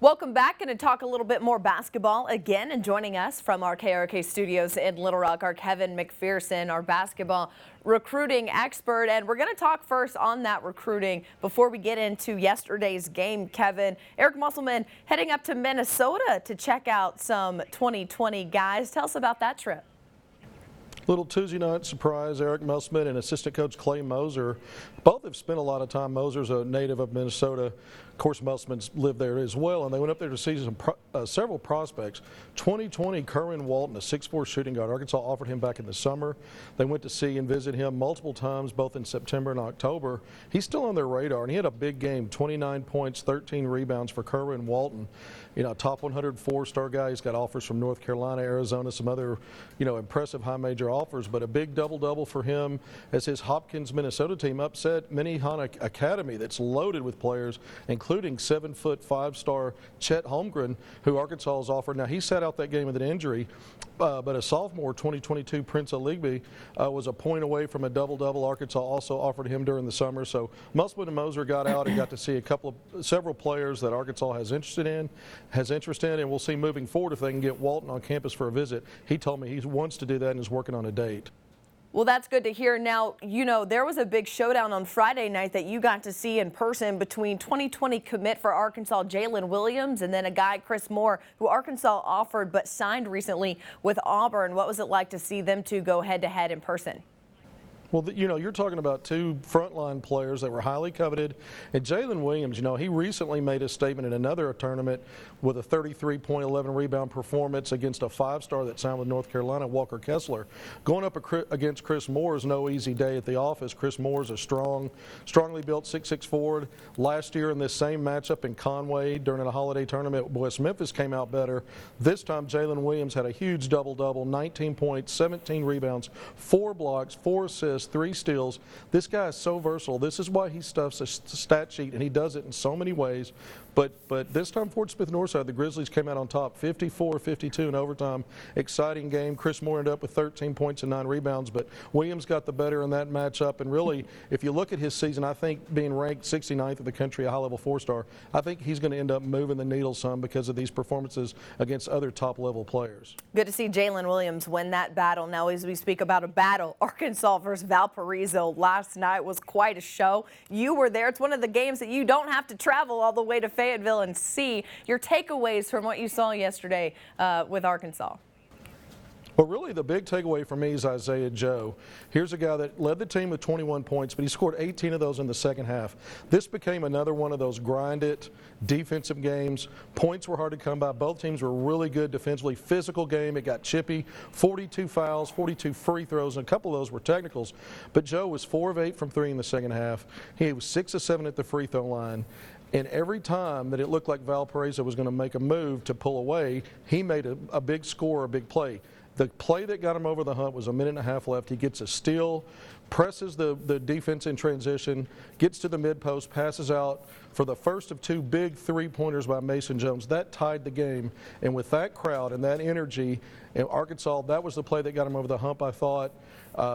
Welcome back, and to talk a little bit more basketball again, and joining us from our KRK studios in Little Rock are Kevin McPherson, our basketball recruiting expert. And we're going to talk first on that recruiting before we get into yesterday's game. Kevin, Eric Musselman heading up to Minnesota to check out some 2020 guys. Tell us about that trip. Little Tuesday night surprise, Eric Musselman and assistant coach Clay Moser. Both have spent a lot of time. Moser's a native of Minnesota. Of course, Musselman's lived there as well, and they went up there to see several prospects. 2020, Kerwin Walton, a 6'4" shooting guard. Arkansas offered him back in the summer. They went to see and visit him multiple times, both in September and October. He's still on their radar, and he had a big game, 29 points, 13 rebounds for Kerwin Walton. You know, top 100 four-star guy. He's got offers from North Carolina, Arizona, some other, impressive high major offers, but a big double-double for him as his Hopkins, Minnesota team upset Minnehaha Academy that's loaded with players, including 7-foot, 5-star Chet Holmgren, who Arkansas has offered. Now, he sat out that game with an injury, but a sophomore, 2022 Prince Aligbe, was a point away from a double-double. Arkansas also offered him during the summer. So Musselman and Moser got out and got to see several players that Arkansas has interest in, and we'll see moving forward if they can get Walton on campus for a visit. He told me he wants to do that and is working on a date. Well, that's good to hear. Now, there was a big showdown on Friday night that you got to see in person between 2020 commit for Arkansas, Jaylyn Williams, and then a guy, Chris Moore, who Arkansas offered but signed recently with Auburn. What was it like to see them two go head-to-head in person? Well, you're talking about two frontline players that were highly coveted. And Jaylyn Williams, he recently made a statement in another tournament with a 33-point, 11-rebound performance against a 5-star that signed with North Carolina, Walker Kessler. Going up against Chris Moore is no easy day at the office. Chris Moore is a strongly built 6'6" forward. Last year in this same matchup in Conway during a holiday tournament, West Memphis came out better. This time, Jaylyn Williams had a huge double-double, 19 points, 17 rebounds, 4 blocks, 4 assists, 3 steals. This guy is so versatile. This is why he stuffs a stat sheet, and he does it in so many ways. But this time, Fort Smith Northside, the Grizzlies came out on top, 54-52 in overtime. Exciting game. Chris Moore ended up with 13 points and 9 rebounds, but Williams got the better in that matchup. And really, if you look at his season, I think being ranked 69th in the country, a high-level 4-star, I think he's going to end up moving the needle some because of these performances against other top-level players. Good to see Jaylyn Williams win that battle. Now, as we speak about a battle, Arkansas versus Valparaiso last night was quite a show. You were there. It's one of the games that you don't have to travel all the way to Fayetteville and see. Your takeaways from what you saw yesterday with Arkansas. Well, really the big takeaway for me is Isiah Joe. Here's a guy that led the team with 21 points, but he scored 18 of those in the second half. This became another one of those grind-it defensive games. Points were hard to come by. Both teams were really good defensively. Physical game. It got chippy. 42 fouls, 42 free throws, and a couple of those were technicals. But Joe was 4 of 8 from 3 in the second half. He was 6 of 7 at the free throw line. And every time that it looked like Valparaiso was going to make a move to pull away, he made a big score, a big play. The play that got him over the hump was a minute and a half left. He gets a steal, presses the defense in transition, gets to the mid-post, passes out for the first of 2 big three-pointers by Mason Jones. That tied the game. And with that crowd and that energy, in Arkansas, that was the play that got him over the hump, I thought,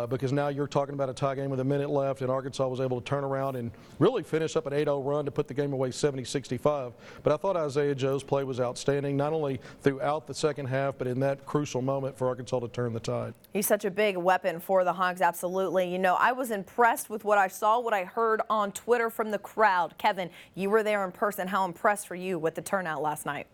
because now you're talking about a tie game with a minute left, and Arkansas was able to turn around and really finish up an 8-0 run to put the game away 70-65. But I thought Isiah Joe's play was outstanding, not only throughout the second half, but in that crucial moment for Arkansas to turn the tide. He's such a big weapon for the Hogs, absolutely. I was impressed with what I saw, what I heard on Twitter from the crowd. Kevin, you were there in person. How impressed were you with the turnout last night?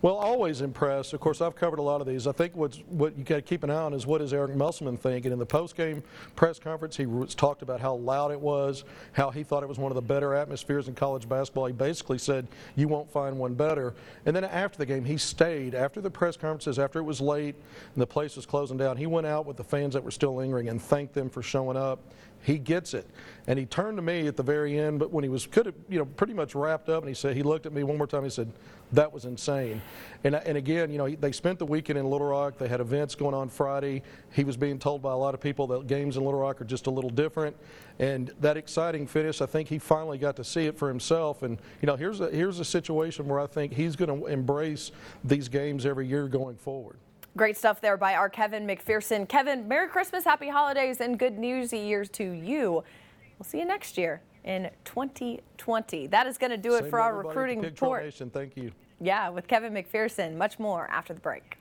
Well, always impressed. Of course, I've covered a lot of these. I think what you got to keep an eye on is what does Eric Musselman think. And in the post-game press conference, he talked about how loud it was, how he thought it was one of the better atmospheres in college basketball. He basically said, you won't find one better. And then after the game, he stayed. After the press conferences, after it was late and the place was closing down, he went out with the fans that were still lingering and thanked them for showing up. He gets it. And he turned to me at the very end, but when he was pretty much wrapped up, and he looked at me one more time, he said, that was insane. And again, they spent the weekend in Little Rock. They had events going on Friday. He was being told by a lot of people that games in Little Rock are just a little different. And that exciting finish, I think he finally got to see it for himself. And, here's a situation where I think he's going to embrace these games every year going forward. Great stuff there by our Kevin McPherson. Kevin, Merry Christmas, Happy Holidays, and good New Year's to you. We'll see you next year. in 2020. That is going to do it Same for to our everybody at the recruiting Pig Trail report. Nation. Thank you. Yeah, with Kevin McPherson. Much more after the break.